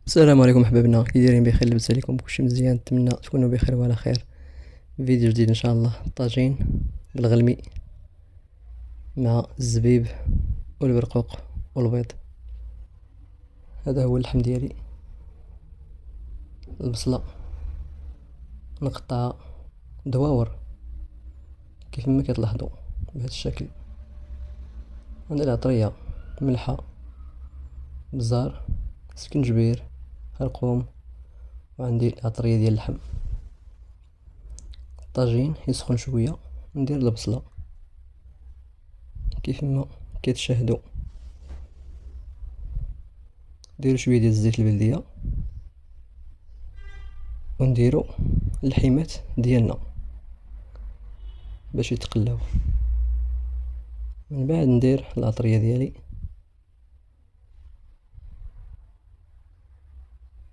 السلام عليكم احبابنا، كي دايرين؟ بخير؟ لاباس عليكم؟ كلشي مزيان؟ نتمنى تكونوا بخير وعلى خير. فيديو جديد ان شاء الله. طاجين بالغلمي مع الزبيب والبرقوق والبيض. هذا هو اللحم ديالي. البصله نقطعها دواور كيف ما كتلاحظوا بهذا الشكل. عندنا العطريه، ملحه، بزار، سكنجبير، خرقوم، وعندي العطريه ديال اللحم. الطاجين يسخن شويه، ندير البصله كيف ما كتشاهدوا، نديرو شويه ديال الزيت البلديه ونديرو اللحيمات ديالنا باش يتقلاو. من بعد ندير العطريه ديالي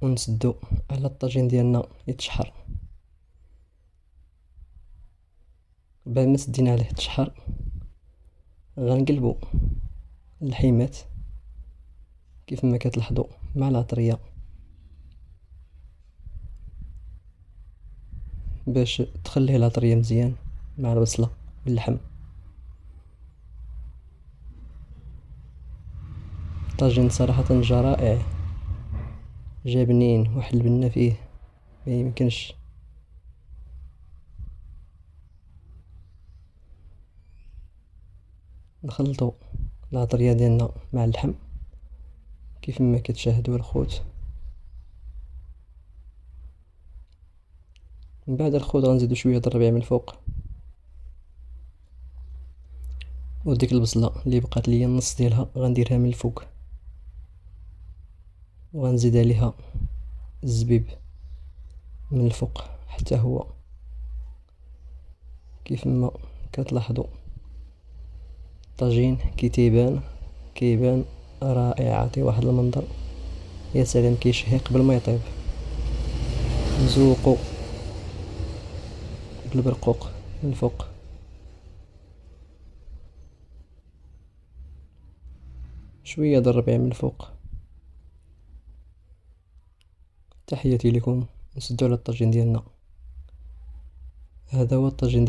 ونسدو على الطاجين ديالنا يتشحر. بعد ما سدينا عليه تشحر غنقلبو اللحيمات كيف ما كتلاحظوا مع العطريه باش تخليه العطريه مزيان مع البصله واللحم. الطاجين صراحه جا رائع، جا بنين وحلبنا فيه ما يمكنش. نخلطوا العطريه ديالنا مع اللحم كيف ما كتشاهدوا الخوت. من بعد الخوت غنزيدو شويه د الربيع من الفوق، وديك البصله اللي بقات ليا النص ديالها غنديرها من الفوق، وغنزيد عليها الزبيب من الفوق حتى هو كيف ما كتلاحظوا. الطاجين كيبان رائع، عطيه واحد المنظر يا سلام، كيشهي قبل ما يطيب. نزوقو بالبرقوق من الفوق، شويه د الربيع من الفوق. تحياتي لكم، نسدو على الطاجين ديالنا. هذا هو الطاجين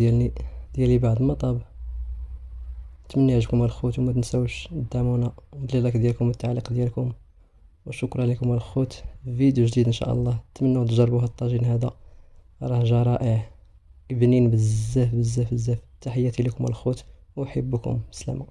ديالي بعد ما طاب. نتمنى يعجبكم الخوت، وما تنساوش تدعمونا باللي لايك ديالكم والتعليق ديالكم. وشكرا لكم الخوت. فيديو جديد ان شاء الله، تمنوا تجربوا هذا الطاجين. هذا راه جا رائع، بنين بزاف بزاف بزاف. تحياتي لكم الخوت، احبكم. بسلامه.